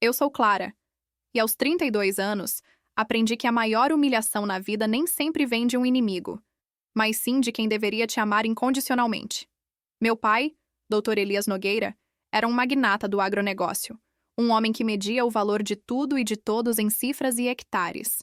Eu sou Clara, e aos 32 anos, aprendi que a maior humilhação na vida nem sempre vem de um inimigo, mas sim de quem deveria te amar incondicionalmente. Meu pai, Dr. Elias Nogueira, era um magnata do agronegócio, um homem que media o valor de tudo e de todos em cifras e hectares.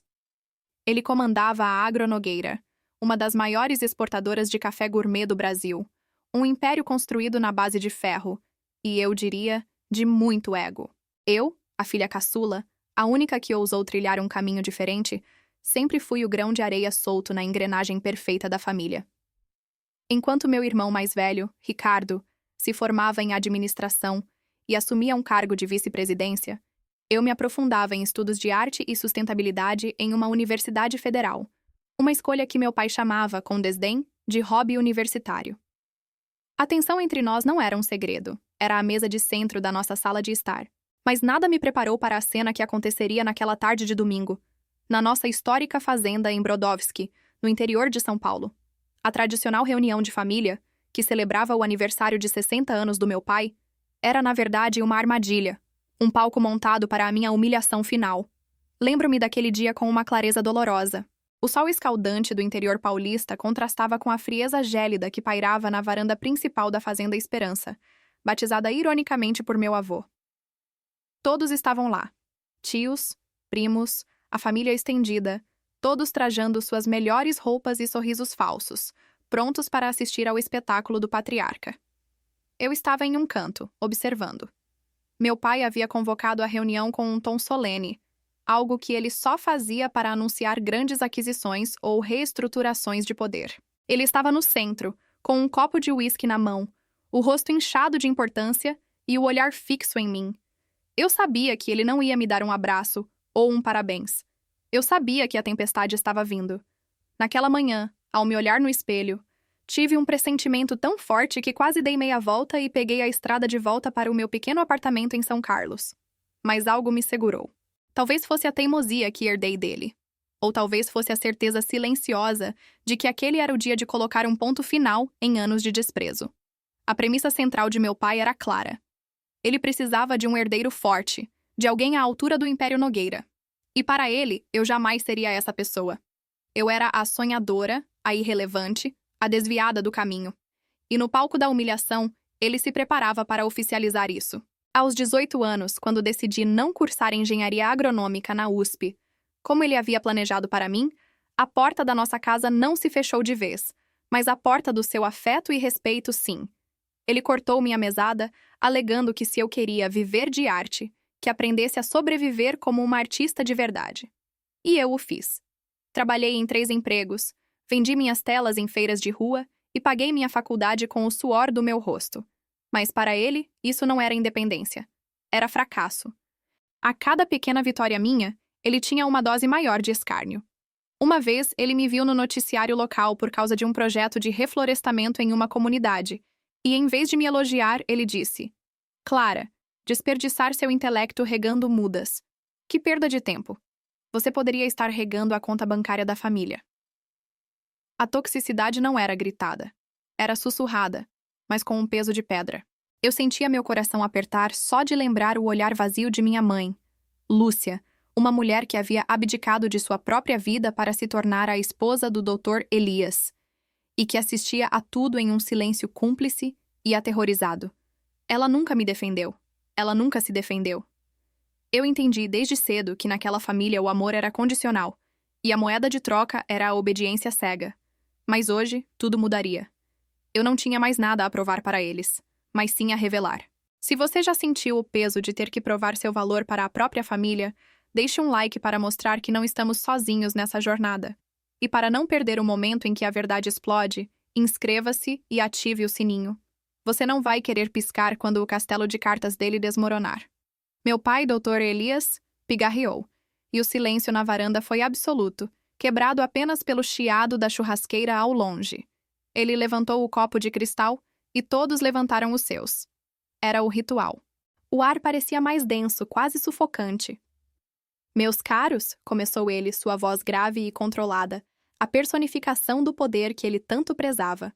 Ele comandava a Agro Nogueira, uma das maiores exportadoras de café gourmet do Brasil, um império construído na base de ferro, e eu diria, de muito ego. Eu, a filha caçula, a única que ousou trilhar um caminho diferente, sempre fui o grão de areia solto na engrenagem perfeita da família. Enquanto meu irmão mais velho, Ricardo, se formava em administração e assumia um cargo de vice-presidência, eu me aprofundava em estudos de arte e sustentabilidade em uma universidade federal, uma escolha que meu pai chamava, com desdém, de hobby universitário. A tensão entre nós não era um segredo, era a mesa de centro da nossa sala de estar. Mas nada me preparou para a cena que aconteceria naquela tarde de domingo, na nossa histórica fazenda em Brodowski, no interior de São Paulo. A tradicional reunião de família, que celebrava o aniversário de 60 anos do meu pai, era na verdade uma armadilha, um palco montado para a minha humilhação final. Lembro-me daquele dia com uma clareza dolorosa. O sol escaldante do interior paulista contrastava com a frieza gélida que pairava na varanda principal da Fazenda Esperança, batizada ironicamente por meu avô. Todos estavam lá. Tios, primos, a família estendida, todos trajando suas melhores roupas e sorrisos falsos, prontos para assistir ao espetáculo do patriarca. Eu estava em um canto, observando. Meu pai havia convocado a reunião com um tom solene, algo que ele só fazia para anunciar grandes aquisições ou reestruturações de poder. Ele estava no centro, com um copo de uísque na mão, o rosto inchado de importância e o olhar fixo em mim. Eu sabia que ele não ia me dar um abraço ou um parabéns. Eu sabia que a tempestade estava vindo. Naquela manhã, ao me olhar no espelho, tive um pressentimento tão forte que quase dei meia volta e peguei a estrada de volta para o meu pequeno apartamento em São Carlos. Mas algo me segurou. Talvez fosse a teimosia que herdei dele. Ou talvez fosse a certeza silenciosa de que aquele era o dia de colocar um ponto final em anos de desprezo. A premissa central de meu pai era clara. Ele precisava de um herdeiro forte, de alguém à altura do Império Nogueira. E para ele, eu jamais seria essa pessoa. Eu era a sonhadora, a irrelevante, a desviada do caminho. E no palco da humilhação, ele se preparava para oficializar isso. Aos 18 anos, quando decidi não cursar engenharia agronômica na USP, como ele havia planejado para mim, a porta da nossa casa não se fechou de vez, mas a porta do seu afeto e respeito, sim. Ele cortou minha mesada, alegando que se eu queria viver de arte, que aprendesse a sobreviver como uma artista de verdade. E eu o fiz. Trabalhei em 3 empregos, vendi minhas telas em feiras de rua e paguei minha faculdade com o suor do meu rosto. Mas para ele, isso não era independência. Era fracasso. A cada pequena vitória minha, ele tinha uma dose maior de escárnio. Uma vez, ele me viu no noticiário local por causa de um projeto de reflorestamento em uma comunidade, e em vez de me elogiar, ele disse: Clara, desperdiçar seu intelecto regando mudas. Que perda de tempo. Você poderia estar regando a conta bancária da família. A toxicidade não era gritada. Era sussurrada, mas com um peso de pedra. Eu sentia meu coração apertar só de lembrar o olhar vazio de minha mãe, Lúcia, uma mulher que havia abdicado de sua própria vida para se tornar a esposa do Dr. Elias, e que assistia a tudo em um silêncio cúmplice e aterrorizado. Ela nunca me defendeu. Ela nunca se defendeu. Eu entendi desde cedo que naquela família o amor era condicional, e a moeda de troca era a obediência cega. Mas hoje, tudo mudaria. Eu não tinha mais nada a provar para eles, mas sim a revelar. Se você já sentiu o peso de ter que provar seu valor para a própria família, deixe um like para mostrar que não estamos sozinhos nessa jornada. E para não perder o momento em que a verdade explode, inscreva-se e ative o sininho. Você não vai querer piscar quando o castelo de cartas dele desmoronar. Meu pai, Dr. Elias, pigarreou, e o silêncio na varanda foi absoluto, quebrado apenas pelo chiado da churrasqueira ao longe. Ele levantou o copo de cristal e todos levantaram os seus. Era o ritual. O ar parecia mais denso, quase sufocante. Meus caros, começou ele, sua voz grave e controlada, a personificação do poder que ele tanto prezava.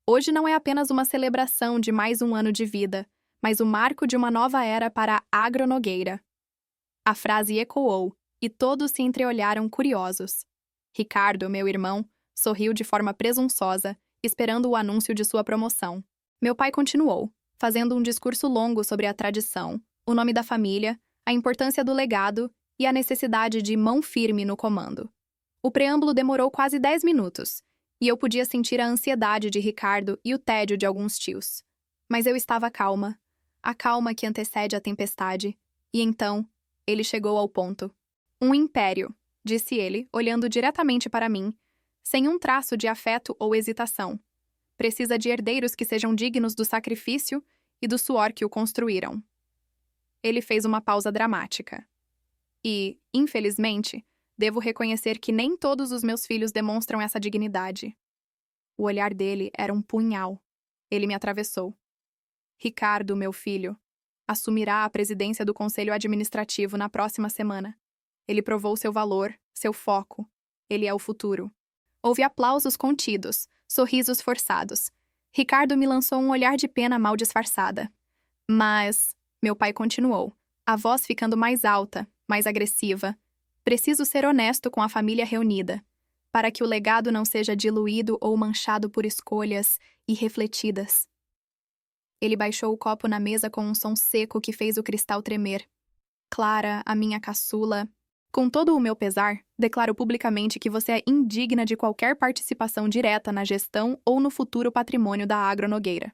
Hoje não é apenas uma celebração de mais um ano de vida, mas o marco de uma nova era para a Agro Nogueira. A frase ecoou, e todos se entreolharam curiosos. Ricardo, meu irmão, sorriu de forma presunçosa, esperando o anúncio de sua promoção. Meu pai continuou, fazendo um discurso longo sobre a tradição, o nome da família, a importância do legado e a necessidade de mão firme no comando. O preâmbulo demorou quase 10 minutos, e eu podia sentir a ansiedade de Ricardo e o tédio de alguns tios. Mas eu estava calma, a calma que antecede a tempestade, e então ele chegou ao ponto. Um império, disse ele, olhando diretamente para mim, sem um traço de afeto ou hesitação. Precisa de herdeiros que sejam dignos do sacrifício e do suor que o construíram. Ele fez uma pausa dramática. E, infelizmente, devo reconhecer que nem todos os meus filhos demonstram essa dignidade. O olhar dele era um punhal. Ele me atravessou. Ricardo, meu filho, assumirá a presidência do Conselho Administrativo na próxima semana. Ele provou seu valor, seu foco. Ele é o futuro. Houve aplausos contidos, sorrisos forçados. Ricardo me lançou um olhar de pena mal disfarçada. Mas, meu pai continuou, a voz ficando mais alta, mais agressiva. Preciso ser honesto com a família reunida, para que o legado não seja diluído ou manchado por escolhas irrefletidas. Ele baixou o copo na mesa com um som seco que fez o cristal tremer. Clara, a minha caçula, com todo o meu pesar, declaro publicamente que você é indigna de qualquer participação direta na gestão ou no futuro patrimônio da Agro Nogueira.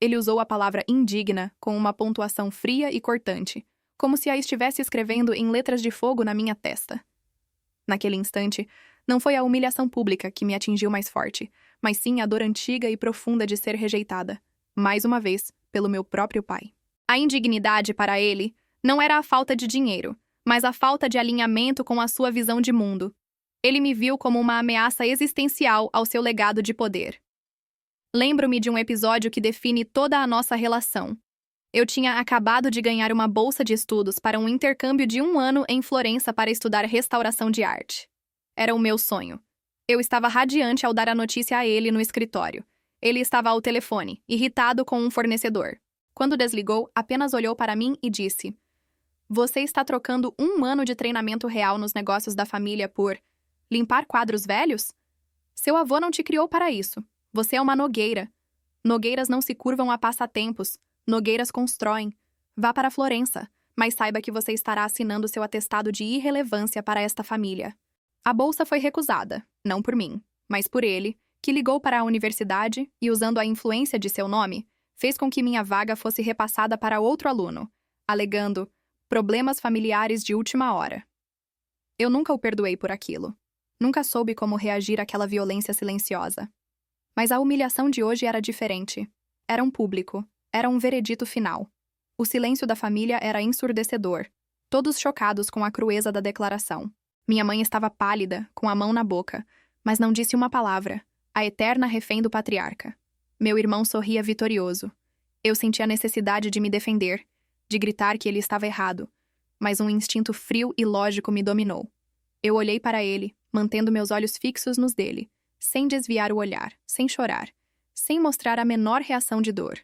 Ele usou a palavra indigna com uma pontuação fria e cortante, como se a estivesse escrevendo em letras de fogo na minha testa. Naquele instante, não foi a humilhação pública que me atingiu mais forte, mas sim a dor antiga e profunda de ser rejeitada, mais uma vez, pelo meu próprio pai. A indignidade para ele não era a falta de dinheiro, mas a falta de alinhamento com a sua visão de mundo. Ele me viu como uma ameaça existencial ao seu legado de poder. Lembro-me de um episódio que define toda a nossa relação. Eu tinha acabado de ganhar uma bolsa de estudos para um intercâmbio de 1 ano em Florença para estudar restauração de arte. Era o meu sonho. Eu estava radiante ao dar a notícia a ele no escritório. Ele estava ao telefone, irritado com um fornecedor. Quando desligou, apenas olhou para mim e disse: "Você está trocando 1 ano de treinamento real nos negócios da família por limpar quadros velhos? Seu avô não te criou para isso. Você é uma nogueira. Nogueiras não se curvam a passatempos. Nogueiras constroem. Vá para Florença, mas saiba que você estará assinando seu atestado de irrelevância para esta família." A bolsa foi recusada, não por mim, mas por ele, que ligou para a universidade e, usando a influência de seu nome, fez com que minha vaga fosse repassada para outro aluno, alegando problemas familiares de última hora. Eu nunca o perdoei por aquilo. Nunca soube como reagir àquela violência silenciosa. Mas a humilhação de hoje era diferente. Era um público. Era um veredito final. O silêncio da família era ensurdecedor, todos chocados com a crueza da declaração. Minha mãe estava pálida, com a mão na boca, mas não disse uma palavra, a eterna refém do patriarca. Meu irmão sorria vitorioso. Eu senti a necessidade de me defender, de gritar que ele estava errado, mas um instinto frio e lógico me dominou. Eu olhei para ele, mantendo meus olhos fixos nos dele, sem desviar o olhar, sem chorar, sem mostrar a menor reação de dor.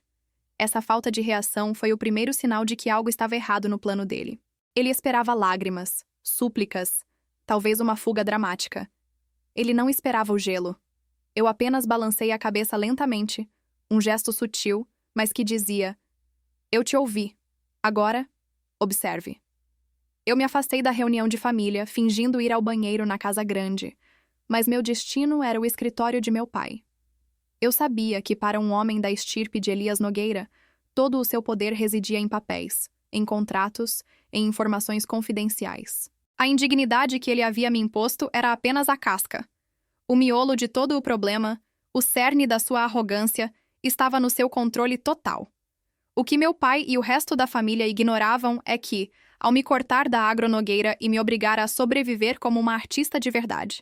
Essa falta de reação foi o primeiro sinal de que algo estava errado no plano dele. Ele esperava lágrimas, súplicas, talvez uma fuga dramática. Ele não esperava o gelo. Eu apenas balancei a cabeça lentamente, um gesto sutil, mas que dizia: "Eu te ouvi. Agora, observe." Eu me afastei da reunião de família, fingindo ir ao banheiro na casa grande, mas meu destino era o escritório de meu pai. Eu sabia que para um homem da estirpe de Elias Nogueira, todo o seu poder residia em papéis, em contratos, em informações confidenciais. A indignidade que ele havia me imposto era apenas a casca. O miolo de todo o problema, o cerne da sua arrogância, estava no seu controle total. O que meu pai e o resto da família ignoravam é que, ao me cortar da Agro Nogueira e me obrigar a sobreviver como uma artista de verdade,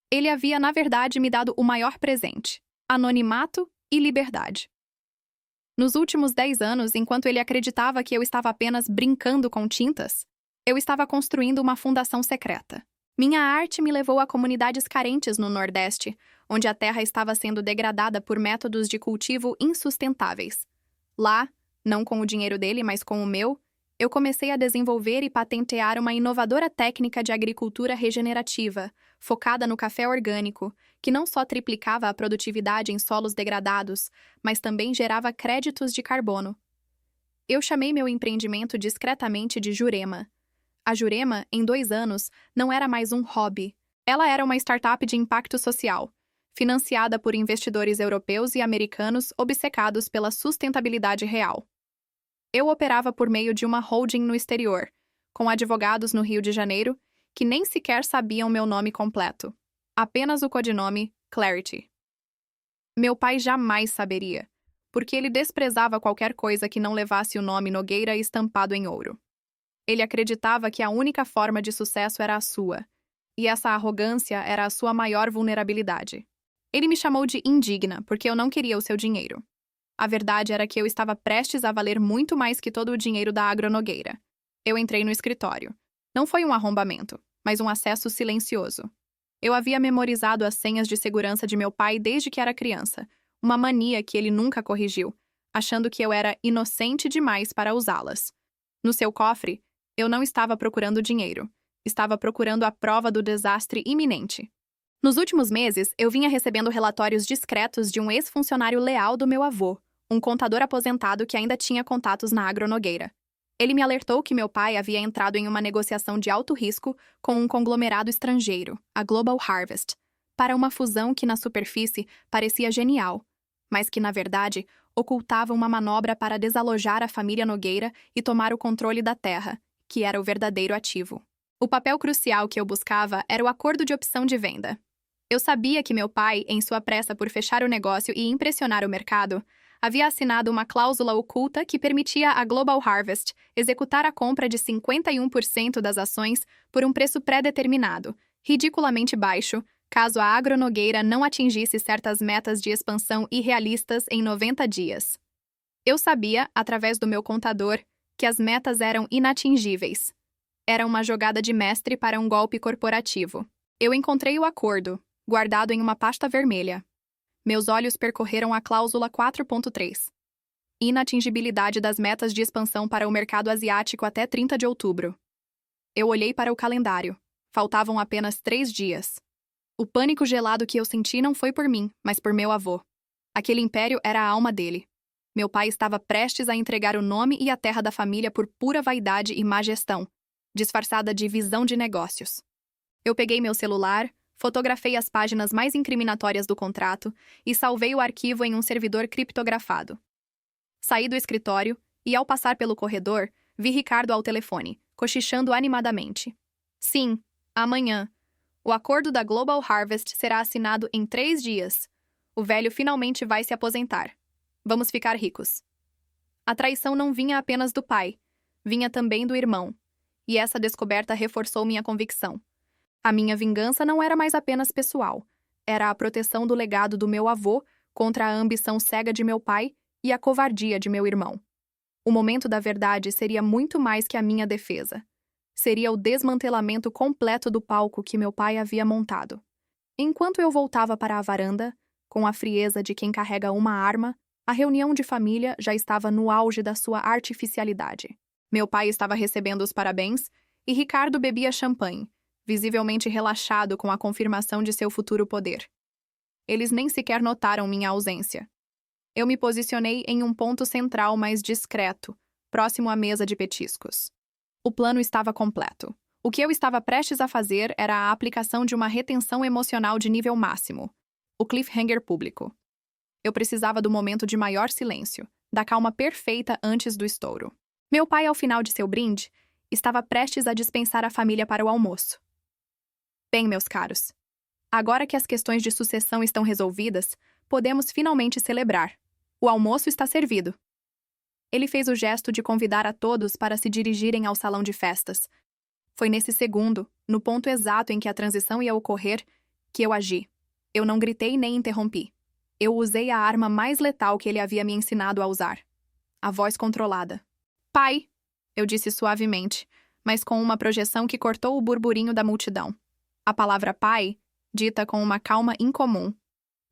ele havia, na verdade, me dado o maior presente: anonimato e liberdade. Nos últimos 10 anos, enquanto ele acreditava que eu estava apenas brincando com tintas, eu estava construindo uma fundação secreta. Minha arte me levou a comunidades carentes no Nordeste, onde a terra estava sendo degradada por métodos de cultivo insustentáveis. Lá, não com o dinheiro dele, mas com o meu, Eu comecei a desenvolver e patentear uma inovadora técnica de agricultura regenerativa, focada no café orgânico, que não só triplicava a produtividade em solos degradados, mas também gerava créditos de carbono. Eu chamei meu empreendimento discretamente de Jurema. A Jurema, em 2 anos, não era mais um hobby. Ela era uma startup de impacto social, financiada por investidores europeus e americanos obcecados pela sustentabilidade real. Eu operava por meio de uma holding no exterior, com advogados no Rio de Janeiro que nem sequer sabiam meu nome completo. Apenas o codinome Clarity. Meu pai jamais saberia, porque ele desprezava qualquer coisa que não levasse o nome Nogueira estampado em ouro. Ele acreditava que a única forma de sucesso era a sua, e essa arrogância era a sua maior vulnerabilidade. Ele me chamou de indigna porque eu não queria o seu dinheiro. A verdade era que eu estava prestes a valer muito mais que todo o dinheiro da Agronogueira. Eu entrei no escritório. Não foi um arrombamento, mas um acesso silencioso. Eu havia memorizado as senhas de segurança de meu pai desde que era criança, uma mania que ele nunca corrigiu, achando que eu era inocente demais para usá-las. No seu cofre, eu não estava procurando dinheiro. Estava procurando a prova do desastre iminente. Nos últimos meses, eu vinha recebendo relatórios discretos de um ex-funcionário leal do meu avô, um contador aposentado que ainda tinha contatos na Agronogueira. Ele me alertou que meu pai havia entrado em uma negociação de alto risco com um conglomerado estrangeiro, a Global Harvest, para uma fusão que na superfície parecia genial, mas que na verdade ocultava uma manobra para desalojar a família Nogueira e tomar o controle da terra, que era o verdadeiro ativo. O papel crucial que eu buscava era o acordo de opção de venda. Eu sabia que meu pai, em sua pressa por fechar o negócio e impressionar o mercado, havia assinado uma cláusula oculta que permitia à Global Harvest executar a compra de 51% das ações por um preço pré-determinado, ridiculamente baixo, caso a Agronogueira não atingisse certas metas de expansão irrealistas em 90 dias. Eu sabia, através do meu contador, que as metas eram inatingíveis. Era uma jogada de mestre para um golpe corporativo. Eu encontrei o acordo, guardado em uma pasta vermelha. Meus olhos percorreram a cláusula 4.3. Inatingibilidade das metas de expansão para o mercado asiático até 30 de outubro. Eu olhei para o calendário. Faltavam apenas 3 dias. O pânico gelado que eu senti não foi por mim, mas por meu avô. Aquele império era a alma dele. Meu pai estava prestes a entregar o nome e a terra da família por pura vaidade e má gestão, disfarçada de visão de negócios. Eu peguei meu celular, fotografei as páginas mais incriminatórias do contrato e salvei o arquivo em um servidor criptografado. Saí do escritório e, ao passar pelo corredor, vi Ricardo ao telefone, cochichando animadamente. Sim, amanhã. O acordo da Global Harvest será assinado em 3 dias. O velho finalmente vai se aposentar. Vamos ficar ricos. A traição não vinha apenas do pai, vinha também do irmão. E essa descoberta reforçou minha convicção. A minha vingança não era mais apenas pessoal. Era a proteção do legado do meu avô contra a ambição cega de meu pai e a covardia de meu irmão. O momento da verdade seria muito mais que a minha defesa. Seria o desmantelamento completo do palco que meu pai havia montado. Enquanto eu voltava para a varanda, com a frieza de quem carrega uma arma, a reunião de família já estava no auge da sua artificialidade. Meu pai estava recebendo os parabéns e Ricardo bebia champanhe, visivelmente relaxado com a confirmação de seu futuro poder. Eles nem sequer notaram minha ausência. Eu me posicionei em um ponto central mais discreto, próximo à mesa de petiscos. O plano estava completo. O que eu estava prestes a fazer era a aplicação de uma retenção emocional de nível máximo, o cliffhanger público. Eu precisava do momento de maior silêncio, da calma perfeita antes do estouro. Meu pai, ao final de seu brinde, estava prestes a dispensar a família para o almoço. Bem, meus caros, agora que as questões de sucessão estão resolvidas, podemos finalmente celebrar. O almoço está servido. Ele fez o gesto de convidar a todos para se dirigirem ao salão de festas. Foi nesse segundo, no ponto exato em que a transição ia ocorrer, que eu agi. Eu não gritei nem interrompi. Eu usei a arma mais letal que ele havia me ensinado a usar. A voz controlada. Pai! Eu disse suavemente, mas com uma projeção que cortou o burburinho da multidão. A palavra pai, dita com uma calma incomum.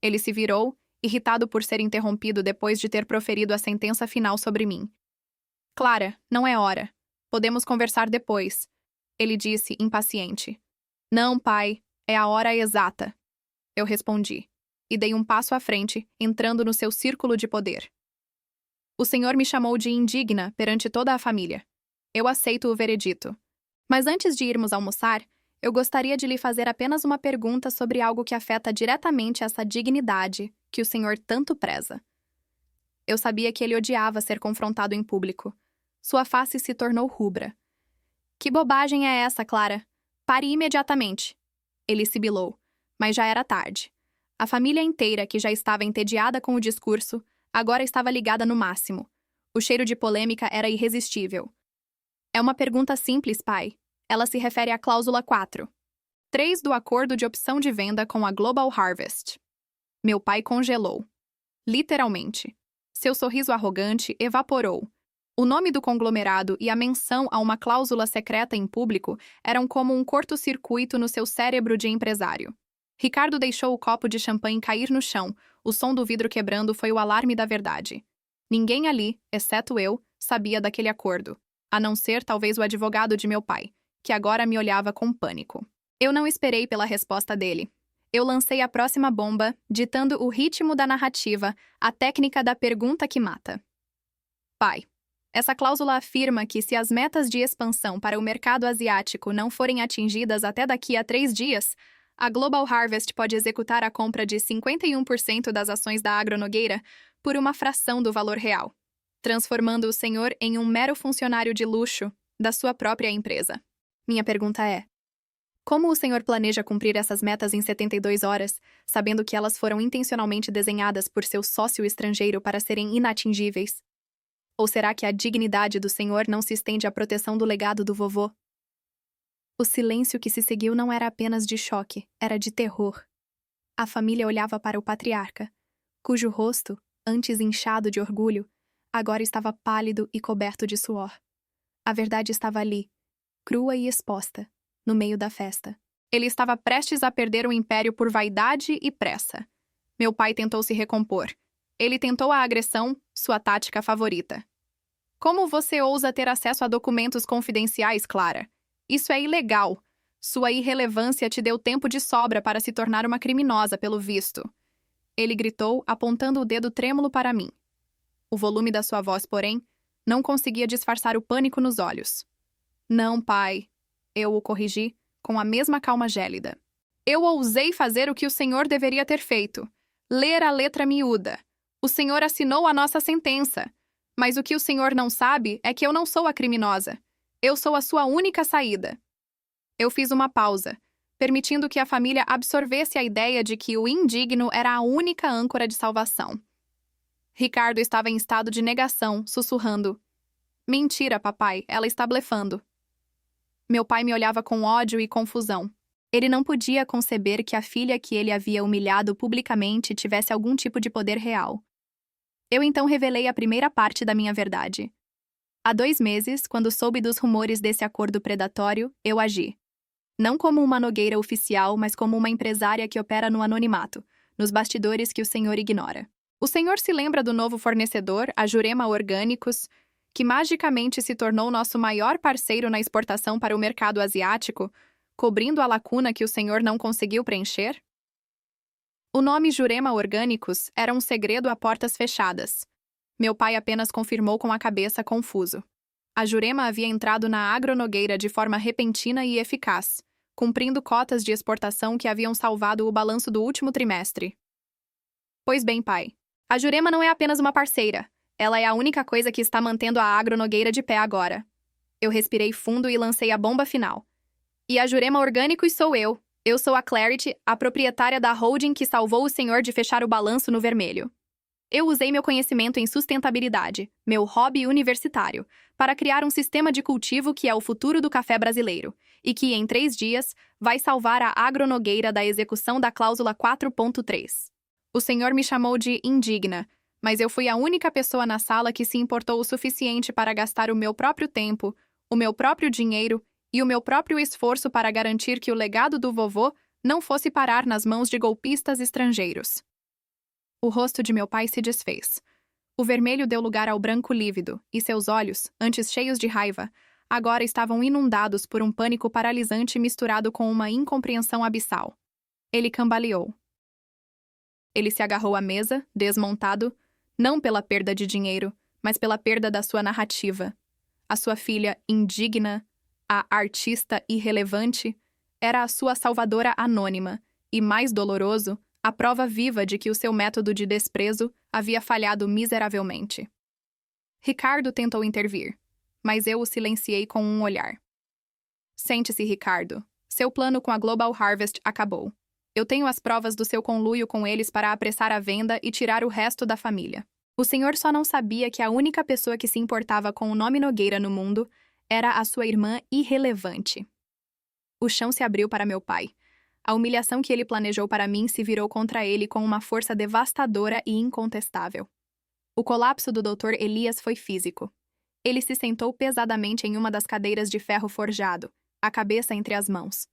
Ele se virou, irritado por ser interrompido depois de ter proferido a sentença final sobre mim. Clara, não é hora. Podemos conversar depois, ele disse, impaciente. Não, pai, é a hora exata. Eu respondi, e dei um passo à frente, entrando no seu círculo de poder. O senhor me chamou de indigna perante toda a família. Eu aceito o veredito. Mas antes de irmos almoçar, eu gostaria de lhe fazer apenas uma pergunta sobre algo que afeta diretamente essa dignidade que o senhor tanto preza. Eu sabia que ele odiava ser confrontado em público. Sua face se tornou rubra. Que bobagem é essa, Clara? Pare imediatamente. Ele sibilou, mas já era tarde. A família inteira, que já estava entediada com o discurso, agora estava ligada no máximo. O cheiro de polêmica era irresistível. É uma pergunta simples, pai. Ela se refere à cláusula 4.3 do acordo de opção de venda com a Global Harvest. Meu pai congelou. Literalmente. Seu sorriso arrogante evaporou. O nome do conglomerado e a menção a uma cláusula secreta em público eram como um curto-circuito no seu cérebro de empresário. Ricardo deixou o copo de champanhe cair no chão. O som do vidro quebrando foi o alarme da verdade. Ninguém ali, exceto eu, sabia daquele acordo, a não ser talvez o advogado de meu pai, que agora me olhava com pânico. Eu não esperei pela resposta dele. Eu lancei a próxima bomba, ditando o ritmo da narrativa, a técnica da pergunta que mata. Pai, essa cláusula afirma que se as metas de expansão para o mercado asiático não forem atingidas até daqui a 3 dias, a Global Harvest pode executar a compra de 51% das ações da Agronogueira por uma fração do valor real, transformando o senhor em um mero funcionário de luxo da sua própria empresa. Minha pergunta é: como o senhor planeja cumprir essas metas em 72 horas, sabendo que elas foram intencionalmente desenhadas por seu sócio estrangeiro para serem inatingíveis? Ou será que a dignidade do senhor não se estende à proteção do legado do vovô? O silêncio que se seguiu não era apenas de choque, era de terror. A família olhava para o patriarca, cujo rosto, antes inchado de orgulho, agora estava pálido e coberto de suor. A verdade estava ali, crua e exposta, no meio da festa. Ele estava prestes a perder o império por vaidade e pressa. Meu pai tentou se recompor. Ele tentou a agressão, sua tática favorita. Como você ousa ter acesso a documentos confidenciais, Clara? Isso é ilegal. Sua irrelevância te deu tempo de sobra para se tornar uma criminosa, pelo visto. Ele gritou, apontando o dedo trêmulo para mim. O volume da sua voz, porém, não conseguia disfarçar o pânico nos olhos. Não, pai. Eu o corrigi, com a mesma calma gélida. Eu ousei fazer o que o senhor deveria ter feito. Ler a letra miúda. O senhor assinou a nossa sentença. Mas o que o senhor não sabe é que eu não sou a criminosa. Eu sou a sua única saída. Eu fiz uma pausa, permitindo que a família absorvesse a ideia de que o indigno era a única âncora de salvação. Ricardo estava em estado de negação, sussurrando. Mentira, papai, ela está blefando. Meu pai me olhava com ódio e confusão. Ele não podia conceber que a filha que ele havia humilhado publicamente tivesse algum tipo de poder real. Eu então revelei a primeira parte da minha verdade. Há 2 meses, quando soube dos rumores desse acordo predatório, eu agi. Não como uma nogueira oficial, mas como uma empresária que opera no anonimato, nos bastidores que o senhor ignora. O senhor se lembra do novo fornecedor, a Jurema Orgânicos, que magicamente se tornou nosso maior parceiro na exportação para o mercado asiático, cobrindo a lacuna que o senhor não conseguiu preencher? O nome Jurema Orgânicos era um segredo a portas fechadas. Meu pai apenas confirmou com a cabeça, confuso. A Jurema havia entrado na Agronogueira de forma repentina e eficaz, cumprindo cotas de exportação que haviam salvado o balanço do último trimestre. Pois bem, pai. A Jurema não é apenas uma parceira. Ela é a única coisa que está mantendo a Agronogueira de pé agora. Eu respirei fundo e lancei a bomba final. E a Jurema Orgânicos sou eu. Eu sou a Clarity, a proprietária da holding que salvou o senhor de fechar o balanço no vermelho. Eu usei meu conhecimento em sustentabilidade, meu hobby universitário, para criar um sistema de cultivo que é o futuro do café brasileiro, e que, em 3 dias, vai salvar a Agronogueira da execução da cláusula 4.3. O senhor me chamou de indigna, mas eu fui a única pessoa na sala que se importou o suficiente para gastar o meu próprio tempo, o meu próprio dinheiro e o meu próprio esforço para garantir que o legado do vovô não fosse parar nas mãos de golpistas estrangeiros. O rosto de meu pai se desfez. O vermelho deu lugar ao branco lívido, e seus olhos, antes cheios de raiva, agora estavam inundados por um pânico paralisante misturado com uma incompreensão abissal. Ele cambaleou. Ele se agarrou à mesa, desmontado, não pela perda de dinheiro, mas pela perda da sua narrativa. A sua filha indigna, a artista irrelevante, era a sua salvadora anônima, e, mais doloroso, a prova viva de que o seu método de desprezo havia falhado miseravelmente. Ricardo tentou intervir, mas eu o silenciei com um olhar. Sente-se, Ricardo. Seu plano com a Global Harvest acabou. Eu tenho as provas do seu conluio com eles para apressar a venda e tirar o resto da família. O senhor só não sabia que a única pessoa que se importava com o nome Nogueira no mundo era a sua irmã irrelevante. O chão se abriu para meu pai. A humilhação que ele planejou para mim se virou contra ele com uma força devastadora e incontestável. O colapso do Dr. Elias foi físico. Ele se sentou pesadamente em uma das cadeiras de ferro forjado, a cabeça entre as mãos.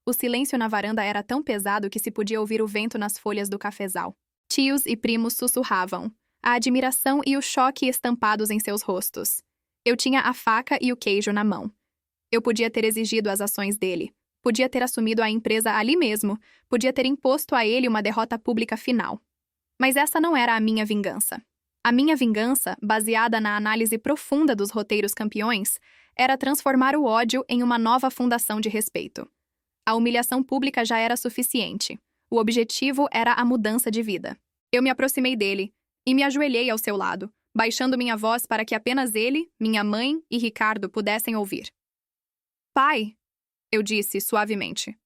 O silêncio na varanda era tão pesado que se podia ouvir o vento nas folhas do cafezal. Tios e primos sussurravam, a admiração e o choque estampados em seus rostos. Eu tinha a faca e o queijo na mão. Eu podia ter exigido as ações dele. Podia ter assumido a empresa ali mesmo. Podia ter imposto a ele uma derrota pública final. Mas essa não era a minha vingança. A minha vingança, baseada na análise profunda dos roteiros campeões, era transformar o ódio em uma nova fundação de respeito. A humilhação pública já era suficiente. O objetivo era a mudança de vida. Eu me aproximei dele e me ajoelhei ao seu lado, baixando minha voz para que apenas ele, minha mãe e Ricardo pudessem ouvir. Pai, eu disse suavemente.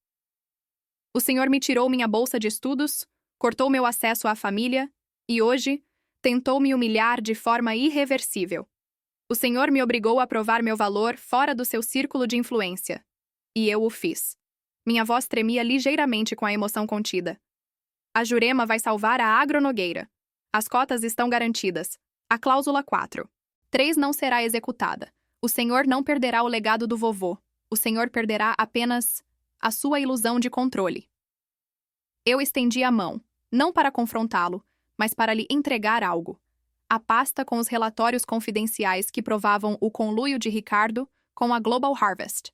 O senhor me tirou minha bolsa de estudos, cortou meu acesso à família e hoje tentou me humilhar de forma irreversível. O senhor me obrigou a provar meu valor fora do seu círculo de influência. E eu o fiz. Minha voz tremia ligeiramente com a emoção contida. A Jurema vai salvar a Agronogueira. As cotas estão garantidas. A cláusula 4. 3 não será executada. O senhor não perderá o legado do vovô. O senhor perderá apenas a sua ilusão de controle. Eu estendi a mão, não para confrontá-lo, mas para lhe entregar algo. A pasta com os relatórios confidenciais que provavam o conluio de Ricardo com a Global Harvest.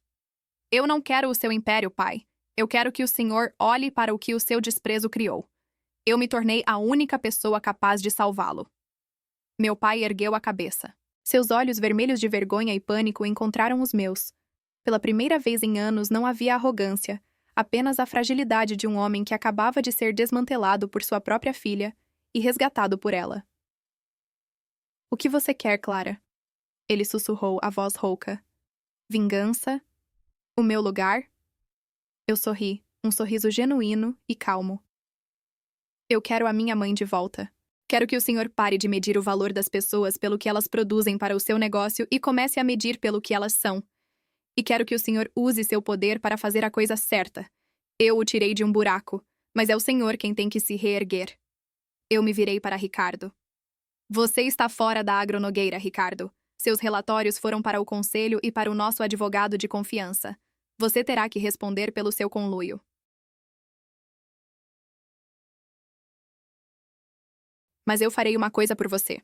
Eu não quero o seu império, pai. Eu quero que o senhor olhe para o que o seu desprezo criou. Eu me tornei a única pessoa capaz de salvá-lo. Meu pai ergueu a cabeça. Seus olhos vermelhos de vergonha e pânico encontraram os meus. Pela primeira vez em anos não havia arrogância, apenas a fragilidade de um homem que acabava de ser desmantelado por sua própria filha e resgatado por ela. O que você quer, Clara? Ele sussurrou, a voz rouca. Vingança? O meu lugar? Eu sorri, um sorriso genuíno e calmo. Eu quero a minha mãe de volta. Quero que o senhor pare de medir o valor das pessoas pelo que elas produzem para o seu negócio e comece a medir pelo que elas são. E quero que o senhor use seu poder para fazer a coisa certa. Eu o tirei de um buraco, mas é o senhor quem tem que se reerguer. Eu me virei para Ricardo. Você está fora da Agronogueira, Ricardo. Seus relatórios foram para o conselho e para o nosso advogado de confiança. Você terá que responder pelo seu conluio. Mas eu farei uma coisa por você.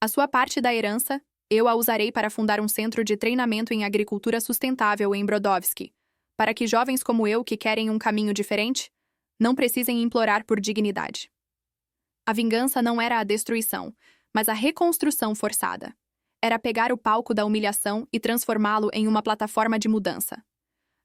A sua parte da herança, eu a usarei para fundar um centro de treinamento em agricultura sustentável em Brodowski, para que jovens como eu que querem um caminho diferente, não precisem implorar por dignidade. A vingança não era a destruição, mas a reconstrução forçada. Era pegar o palco da humilhação e transformá-lo em uma plataforma de mudança.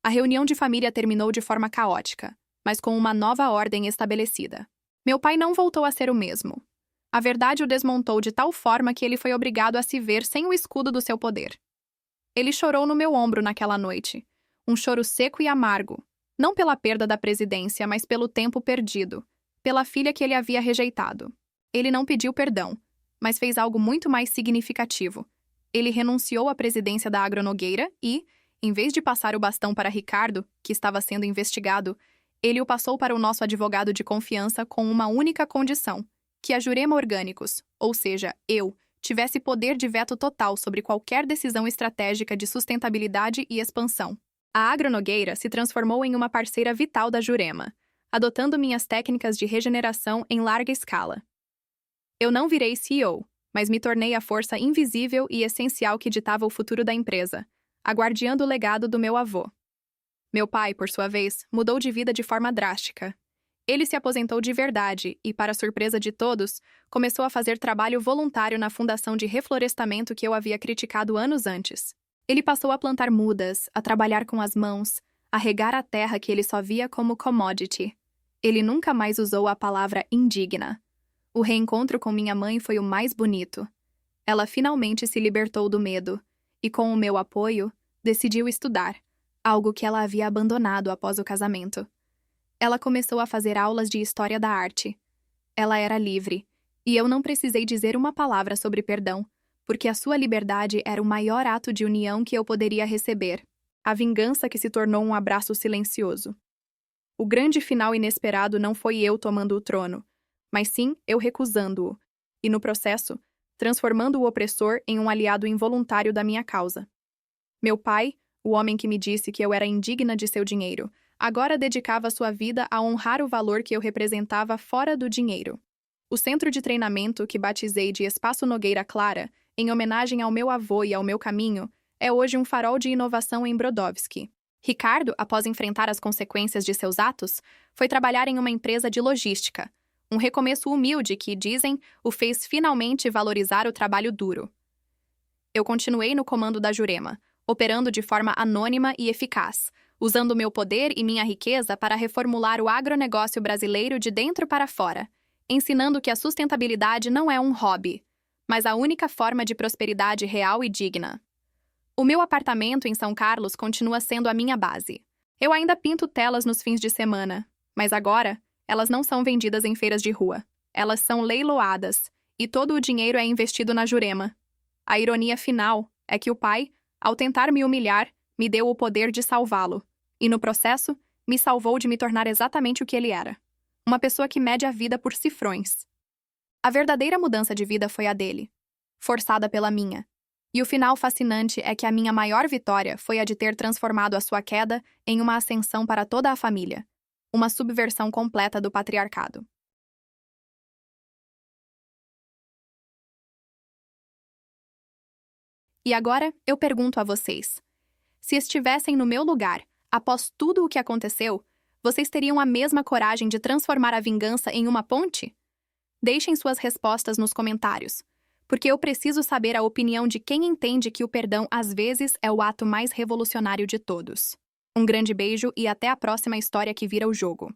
A reunião de família terminou de forma caótica, mas com uma nova ordem estabelecida. Meu pai não voltou a ser o mesmo. A verdade o desmontou de tal forma que ele foi obrigado a se ver sem o escudo do seu poder. Ele chorou no meu ombro naquela noite. Um choro seco e amargo, não pela perda da presidência, mas pelo tempo perdido, pela filha que ele havia rejeitado. Ele não pediu perdão, mas fez algo muito mais significativo. Ele renunciou à presidência da Agronogueira e, em vez de passar o bastão para Ricardo, que estava sendo investigado, ele o passou para o nosso advogado de confiança com uma única condição: que a Jurema Orgânicos, ou seja, eu, tivesse poder de veto total sobre qualquer decisão estratégica de sustentabilidade e expansão. A Agronogueira se transformou em uma parceira vital da Jurema, adotando minhas técnicas de regeneração em larga escala. Eu não virei CEO, mas me tornei a força invisível e essencial que ditava o futuro da empresa, a guardiã do legado do meu avô. Meu pai, por sua vez, mudou de vida de forma drástica. Ele se aposentou de verdade e, para surpresa de todos, começou a fazer trabalho voluntário na fundação de reflorestamento que eu havia criticado anos antes. Ele passou a plantar mudas, a trabalhar com as mãos, a regar a terra que ele só via como commodity. Ele nunca mais usou a palavra indigna. O reencontro com minha mãe foi o mais bonito. Ela finalmente se libertou do medo e, com o meu apoio, decidiu estudar, algo que ela havia abandonado após o casamento. Ela começou a fazer aulas de história da arte. Ela era livre, e eu não precisei dizer uma palavra sobre perdão, porque a sua liberdade era o maior ato de união que eu poderia receber, a vingança que se tornou um abraço silencioso. O grande final inesperado não foi eu tomando o trono, mas sim eu recusando-o, e no processo, transformando o opressor em um aliado involuntário da minha causa. Meu pai, o homem que me disse que eu era indigna de seu dinheiro, agora dedicava sua vida a honrar o valor que eu representava fora do dinheiro. O centro de treinamento, que batizei de Espaço Nogueira Clara, em homenagem ao meu avô e ao meu caminho, é hoje um farol de inovação em Brodowski. Ricardo, após enfrentar as consequências de seus atos, foi trabalhar em uma empresa de logística, um recomeço humilde que, dizem, o fez finalmente valorizar o trabalho duro. Eu continuei no comando da Jurema, operando de forma anônima e eficaz, usando meu poder e minha riqueza para reformular o agronegócio brasileiro de dentro para fora, ensinando que a sustentabilidade não é um hobby, mas a única forma de prosperidade real e digna. O meu apartamento em São Carlos continua sendo a minha base. Eu ainda pinto telas nos fins de semana, mas agora elas não são vendidas em feiras de rua. Elas são leiloadas, e todo o dinheiro é investido na Jurema. A ironia final é que o pai, ao tentar me humilhar, me deu o poder de salvá-lo, e no processo, me salvou de me tornar exatamente o que ele era. Uma pessoa que mede a vida por cifrões. A verdadeira mudança de vida foi a dele, forçada pela minha. E o final fascinante é que a minha maior vitória foi a de ter transformado a sua queda em uma ascensão para toda a família, uma subversão completa do patriarcado. E agora, eu pergunto a vocês: se estivessem no meu lugar, após tudo o que aconteceu, vocês teriam a mesma coragem de transformar a vingança em uma ponte? Deixem suas respostas nos comentários, porque eu preciso saber a opinião de quem entende que o perdão às vezes é o ato mais revolucionário de todos. Um grande beijo e até a próxima história que vira o jogo.